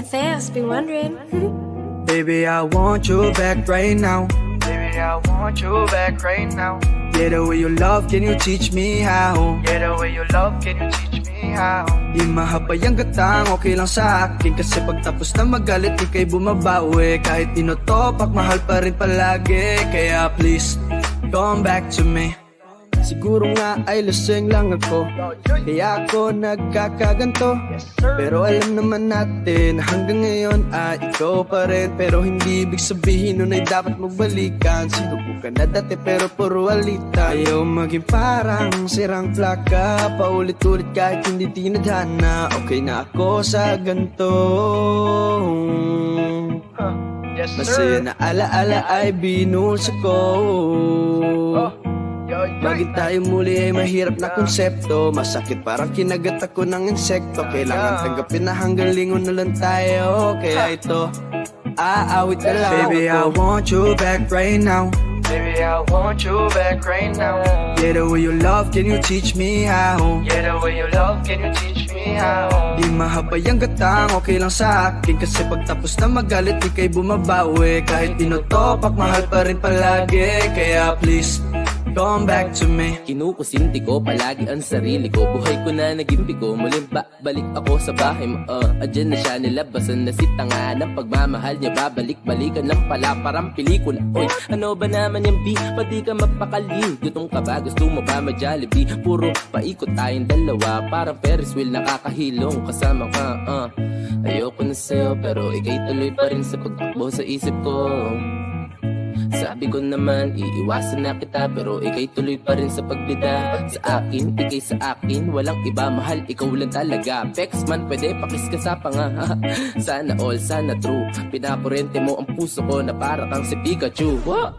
Matthias be wondering. Baby, I want you back right now. Baby, I want you back right now. Yeah, the way you love, can you teach me how? Yeah, the way you love, can you teach me how? Di mahabay ang gatang, okay lang sa akin. Kasi pagtapos na magalit, di kay bumabawi. Kahit tinotopak, mahal pa rin palagi. Kaya please, come back to me. Siguro nga ay lasing lang ako, kaya ako nagkakaganto. Pero alam naman natin, hanggang ngayon ay ikaw pa rin. Pero hindi ibig sabihin nun ay dapat magbalikan. Sinubukan na dati pero puro alita. Ayaw maging parang sirang plaka, paulit-ulit kahit hindi tinadhana. Okay na ako sa ganto. Yes, Masaya sir. na alaala ay binusa ko. Bakit tayo muli ay mahirap na konsepto? Masakit parang kinagat ako ng insekto. Kailangan tanggapin na hanggang lingon na lang tayo. Kaya ito, aawit na lang ako. Baby, I want you back right now. Baby, I want you back right now. Yeah, the way you love, can you teach me how? Yeah, the way you love, can you teach me how? Di mahabay ang gatang, okay lang sa akin. Kasi pagtapos na magalit, di kay bumabawi. Kahit tinotopak, mahal pa rin palagi. Kaya please, come back to me. Kinukusinti ko palagi ang sarili ko. Buhay ko na naging bigo. Muling balik ako sa bahay mo. Adyan na siya, nilabasan na si tanga ng pagmamahal niya. Babalik-balikan lang pala parang pelikula. Oy, ano ba naman yung B? Pati ka mapakali. Gutong ka ba? Gusto mo ba ma-Jollibee? Puro paikot tayong dalawa. Parang Ferris wheel nakakahilong. Kasama ka, ayoko na sa'yo, pero ikay tuloy pa rin sa pagtakbo sa isip ko. Sabi ko naman, iiwasan na kita, pero ikay tuloy pa rin sa pagbida. Sa akin, ikay sa akin, walang iba, mahal, ikaw lang talaga. Pex man, pwede pakis ka sa panga. Sana all, sana true. Pinakurente mo ang puso ko na para kang si Pikachu. Wow!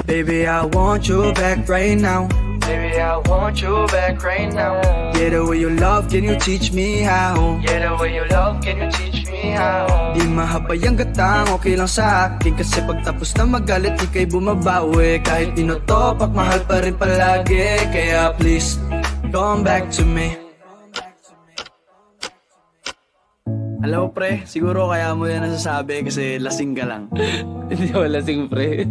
Baby, I want you back right now. Baby, I want you back right now. Yeah, the way you love, can you teach me how? Yeah, the way you love, can you teach me how? Di mahabay ang gatang, okay lang sa akin. Kasi pagtapos na magalit, di kay bumabawi. Kahit tinotopak, mahal pa rin palagi. Kaya please, come back to me. Alam mo pre, siguro kaya mo yan nasasabi kasi lasing ka lang. Hindi ako lasing, pre.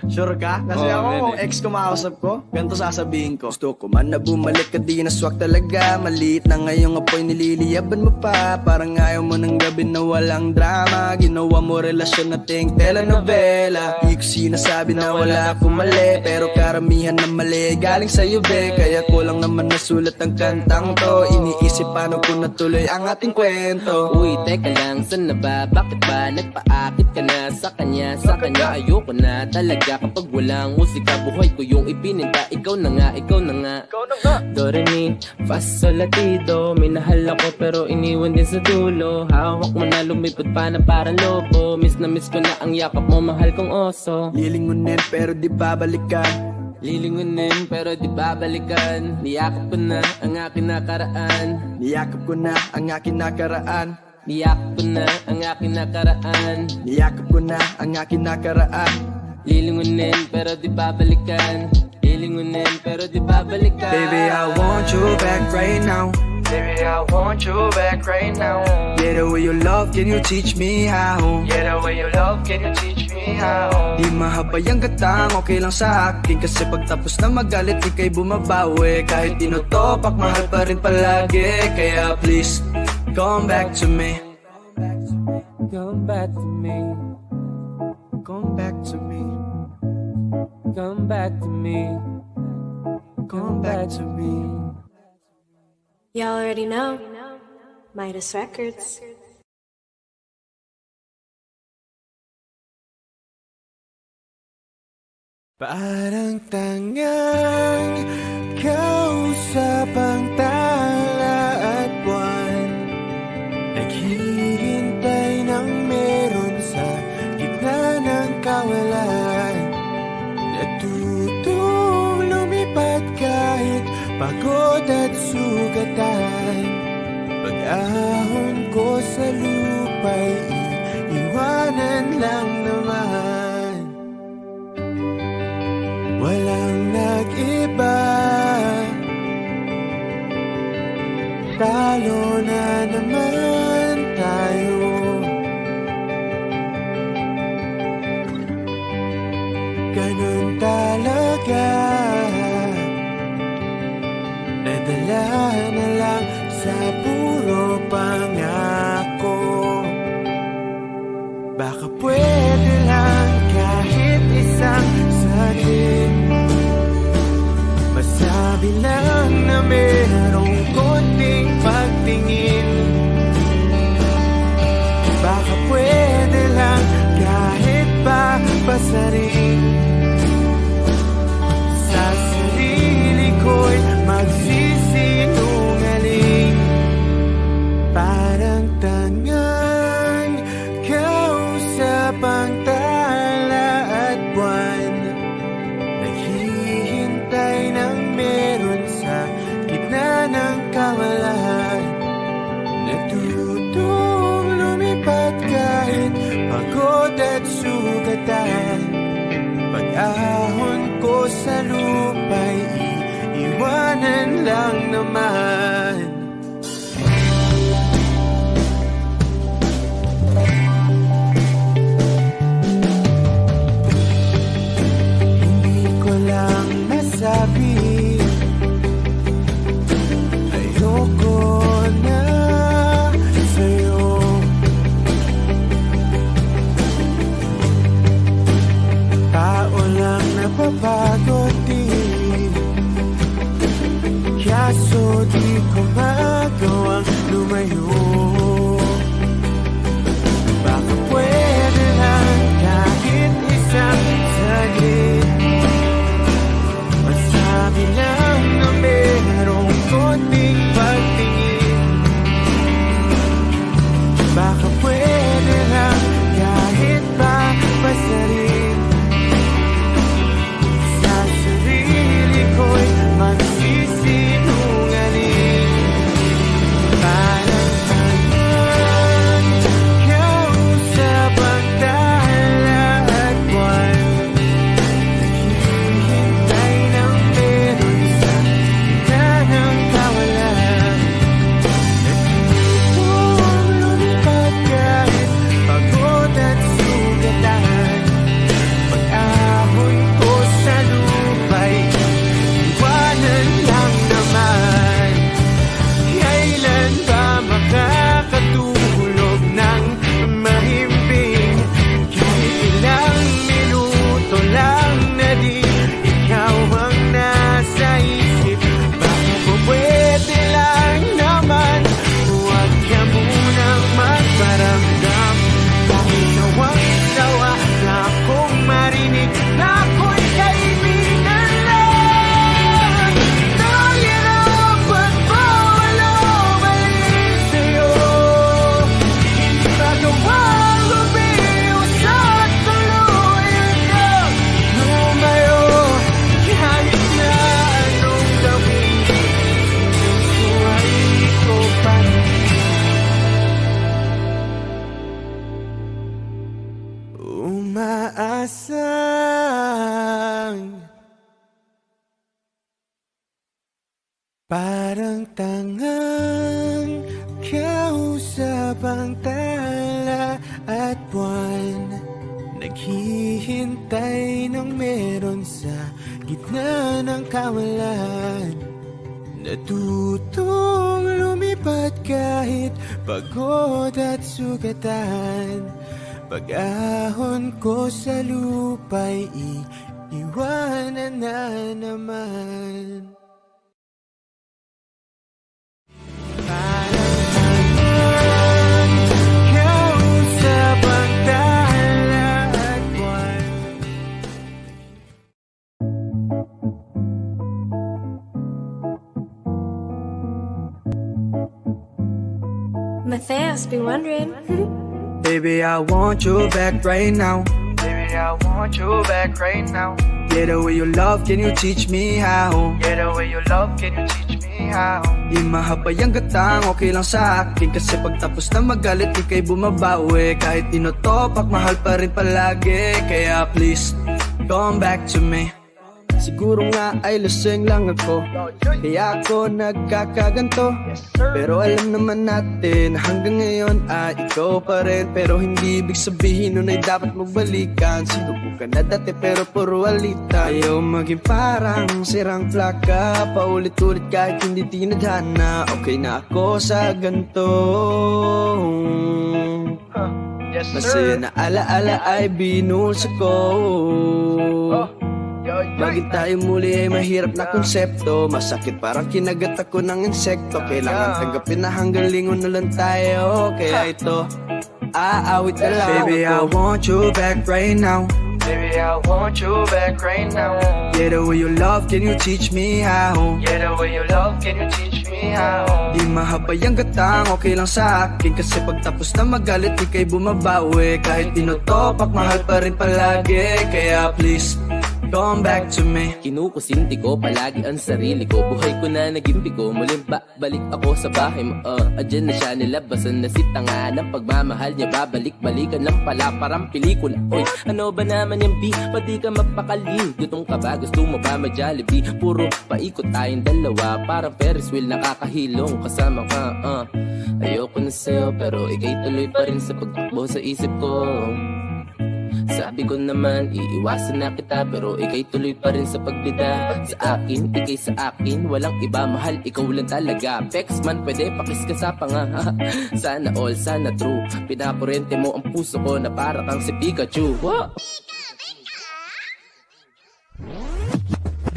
Sure ka? Kasi Oo, ako, man, kung ex ko makausap ko, ganito sasabihin ko. Gusto ko man na bumalik ka, di naswak talaga. Maliit na ngayong apoy, nililiyaban mo pa. Parang ayaw mo ng gabi na walang drama. Ginawa mo relasyon na ting telenovela. Di ko sinasabi na wala akong mali, pero karamihan na mali galing sa'yo be. Kaya ko lang naman nasulat ang kantang to. Iniisip paano ko natuloy ang ating kwento. Uy, teka lang, saan na ba? Bakit ba nagpaakit ka na sa kanya? Sa kanya ayoko na talaga. Kapag walang musika, buhay ko yung ipininta. Ikaw na nga, ikaw na nga. Do, re, mi, fa, sol, la, ti, do. Minahal ako pero iniwan din sa dulo. Hawak mo na lumipad pa na parang lobo. Miss na miss ko na ang yakap mo, mahal kong oso. Lilingunin pero di babalikan. Lilingunin pero di babalikan. Niyakap ko na ang aking nakaraan. Niyakap ko na ang aking nakaraan. Niyakap ko na ang aking nakaraan. Niyakap ko na ang aking nakaraan. Lilingunin pero di babalikan. Lilingunin pero di babalikan. Baby, I want you back right now. Baby, I want you back right now. Yeah, the way you love, can you teach me how? Yeah, the way you love, can you teach me how? Di mahabay ang gatang, okay lang sa akin. Kasi pagtapos na magalit, di kay bumabawi. Kahit tinotopak, mahal pa rin palagi. Kaya please, come back to me. Come back to me. Come back to me. Come back to me. Come back to me. Y'all already know. Midas Records. Parang tangang kausap ang tala at buwan, naghihintay ng meron sa gitna ng kawalan. Natutong lumipad kahit pagod at sugatan. Pag-ahon ko sa lupa'y iwanan lang naman. Walang nag-iba. talo na naman tayo. Ganun talaga, nadala na lang sa puro pangako. Baka pwede lang kahit isang saglit, masabi lang na merong konting pagtingin. Baka pwede lang kahit pa basarin. Sa sarili ko'y magsisinungaling. Parang tangang kausap ang tala at buwan, naghihintay ng meron sa gitna ng kawalan. Natutong lumipat kahit pagod at sugatan. Pag-ahon ko sa lupa'y iiwanan lang naman. Hindi ko lang nasabi, ayoko na sa'yo. Tao lang napapagod din, kaso di ko magawang lumayo. Baka pwede lang kahit isang saglit, masabi lang na merong konting pagtingin. Baka pwede lang kahit pa basarin. Sa sarili ko'y magsisinungaling. Parang tangang kausap ang tala at buwan, naghihintay ng meron sa gitna ng kawalan. Natutong lumipat kahit pagod at sugatan. Pag-ahon ko sa lupa'y iwanan lang naman. Kailan ba makakatulog ng mahimbing? Kahit ilang minuto lang na di ikaw ang nasa isip. Baka po pwede lang naman, huwag ka munang magparamdam. Dahil sawang-sawa na akong marinig na ako'y kaibigan lang. Dahil ang pagmamahal sa'yo, hindi magawang lumiwas at tuluyan ka lumayo. Kahit na anong gawin, puso ay ikaw pa rin. Umaasang parang tangang kausap ang tala at buwan, naghihintay ng meron sa gitna ng kawalan. Natutong lumipat kahit pagod at sugatan. Pag-ahon ko sa lupa'y iiwanan na naman. Parang tangang kausap ang tala at buwan. Matthias be wondering. Baby, I want you back right now. Baby, I want you back right now. Yeah, the way you love, can you teach me how? Yeah, the way you love, can you teach me how? Di mahabay ang gatang, okay lang sa akin. Kasi pagtapos na magalit, ika'y bumabawi. Kahit tinotopak, mahal pa rin palagi. Kaya please, come back to me. Siguro nga ay lasing lang ako, kaya ako nagkakaganto. Pero alam naman natin na hanggang ngayon ay ikaw pa rin. Pero hindi ibig sabihin nun ay dapat magbalikan. Sinubukan na dati pero puro alita. Ayaw maging parang sirang plaka, paulit-ulit kahit hindi tinadhana. Okay na ako sa ganto. Yes, Masaya sir. na alaala ay binulsa ko. Maging tayo muli ay mahirap na konsepto. Masakit parang kinagat ako ng insekto. Kailangan tanggapin na hanggang lingon na lang tayo. Kaya ito, aawit na lang. Baby, I want you back right now. Baby, I want you back right now. Yeah, the way you love, can you teach me how? Yeah, the way you love, can you teach me how? Di mahabay ang gatang, okay lang sa akin. Kasi pagtapos na magalit, di kay bumabawi. Kahit tinutopak, mahal pa rin palagi. Kaya please, come back to me. Kinukusinti ko palagi ang sarili ko. Buhay ko na naging bigo. Muling balik ako sa bahay mo. Adyan na siya, nilabasan na si tanga ng pagmamahal niya. Babalik-balikan lang pala parang pelikula. Oy, ano ba naman yung B? Pati ka magpakali. Gutom ka ba? Gusto mo ba ma-Jollibee? Puro paikot tayong dalawa. Parang Ferris wheel nakakahilong kasama ka. Ayoko na sa'yo pero ikay tuloy pa rin sa pagtakbo sa isip ko. Sabi ko naman, iiwasan na kita pero ikay tuloy pa rin sa pagbida. Sa akin, ikay sa akin, walang iba, mahal, ikaw lang talaga. Pex man, pwede pakis ka sa panga. Sana all, sana true. Pinakurente mo ang puso ko na para kang si Pikachu. Wow!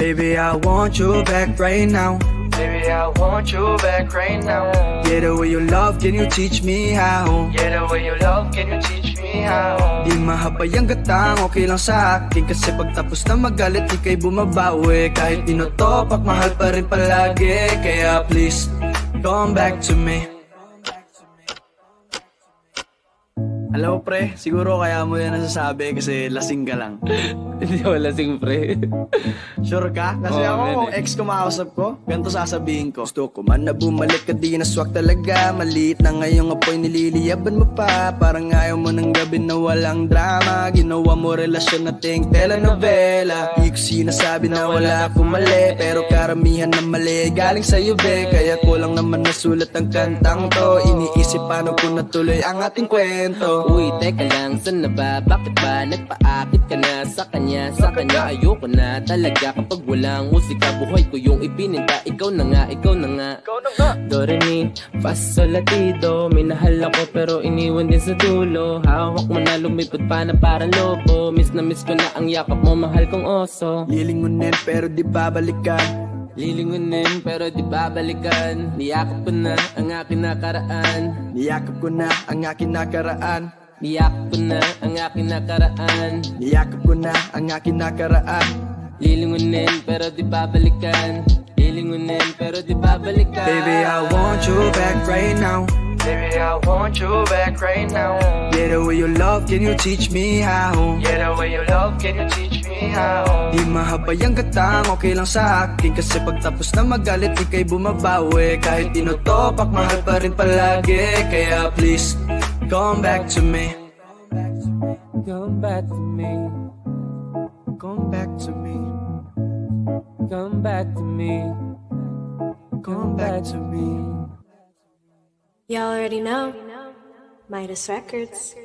Baby, I want you back right now. Baby, I want you back right now. Yeah, the way you love, can you teach me how? Yeah, the way you love, can you teach me how? Di mahabay ang gatang, okay lang sa akin. Kasi pagtapos na magalit, di kay bumabawi. Kahit tinutopak, mahal pa rin palagi. Kaya please, come back to me. Alam mo pre, siguro kaya mo yan nasasabi kasi lasing ka lang. Hindi ako lasing, pre. Sure ka? Kasi Oo, ako, man, kung ex ko makausap ko, ganito sasabihin ko. Gusto ko man na bumalik ka, di naswak talaga. Maliit na ngayong apoy, nililiyaban mo pa. Parang ayaw mo ng gabi na walang drama. Ginawa mo relasyon na ting telenovela. Di ko sinasabi na wala akong mali, pero karamihan na mali galing sa'yo be. Kaya ko lang naman nasulat ang kantang to. Iniisip paano ko natuloy ang ating kwento. Uy, teka lang, saan na ba? Bakit ba nagpaakit ka na sa kanya? Sa kanya ayoko na talaga kapag walang musika. Buhay ko yung ipininta, ikaw na nga, ikaw na nga. Do, re, mi, fa, sol, la, ti, do. Minahal ako pero iniwan din sa dulo. Hawak mo na lumipad pa na parang lobo. Miss na miss ko na ang yakap mo, mahal kong oso. Lilingunin pero di babalikan. Lilingunin pero di babalikan. Niyakap ko na ang aking nakaraan. Niyakap ko na ang aking nakaraan. Niyakap ko na ang aking nakaraan. Niyakap ko na ang aking nakaraan. Lilingunin pero di babalikan. Lilingunin pero di babalikan. Baby, I want you back right now. Baby, I want you back right now. Yeah, the way you love, can you teach me how? Yeah, the way you love, can you teach me how? Di mahabay ang gatang, okay lang sa akin. Kasi pagtapos na magalit, di kay bumabawi. Kahit tinutopak, mahal pa rin palagi. Kaya please, come back to me. Come back to me. Come back to me. Come back to me. Come back to me. Y'all already know. Midas Records.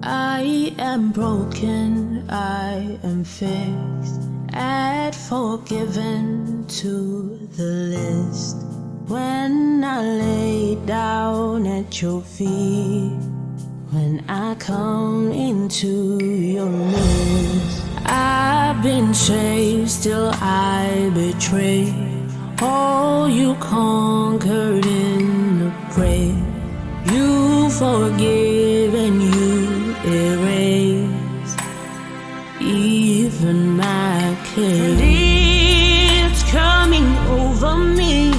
I am broken, I am fixed, add forgiven to the list. When I lay down at your feet, when I come into your midst, I've been saved, still I betray all you conquered in the grave. You forgive and you erase even my case. And it's coming over me.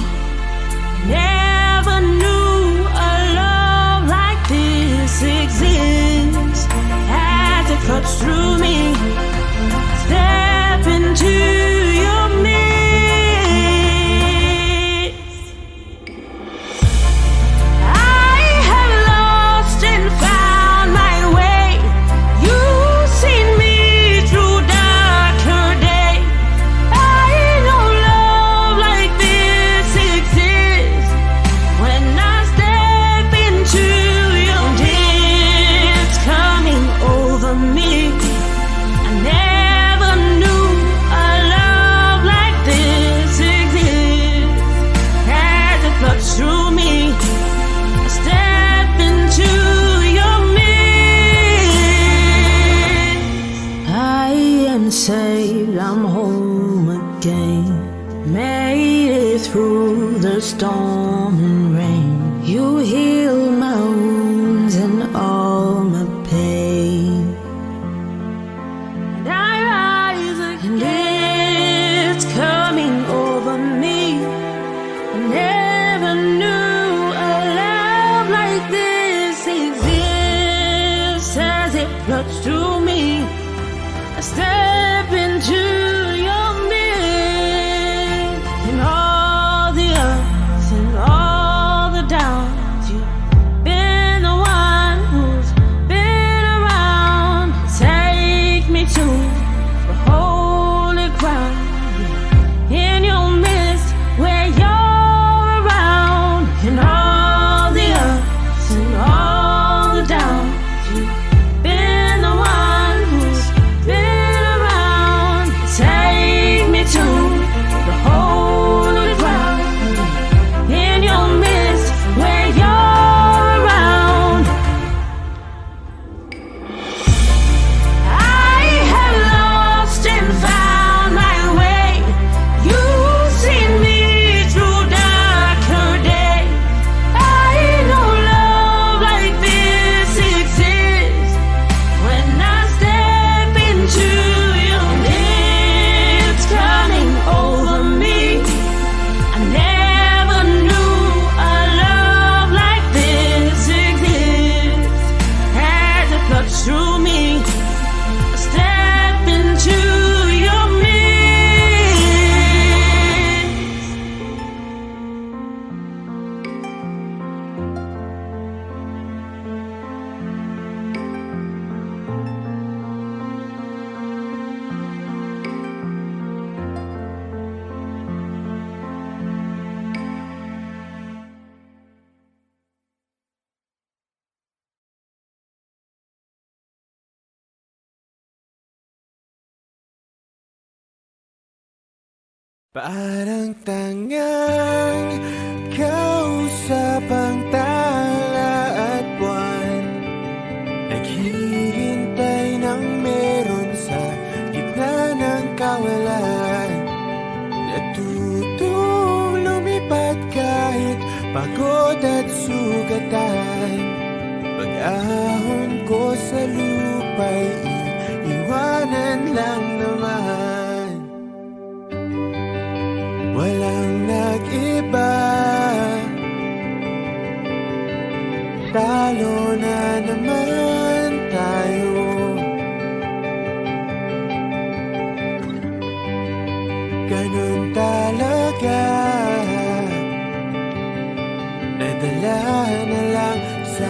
Never knew a love like this exists. As it cuts through me, step into your midst. through the storm and rain. You heal my wounds and all my pain. And I rise again, and it's coming over me. I never knew a love like this exists. As it floods through me, I step into your midst. And all the ups and all the downs, you've been the one who's been around. Take me to the holy ground, in your midst where you're around. And all the ups and all the downs, you've been the one who's been around. Take me to the holy ground, in your midst where you're around. I have lost and found my way. You've seen me through darker days. I know love like this exists. When I step into your midst, coming over me. I never knew a love like this exists. As it floods through me, I step into your midst. Parang tangang kausap ang tala at buwan, naghihintay ng meron sa gitna ng kawalan. Natutong lumipad kahit pagod at sugatan. Pag-ahon ko sa lupa'y iiwanan lang naman. Walang nag-iba, talo na naman tayo. Ganun talaga, nadala na lang sa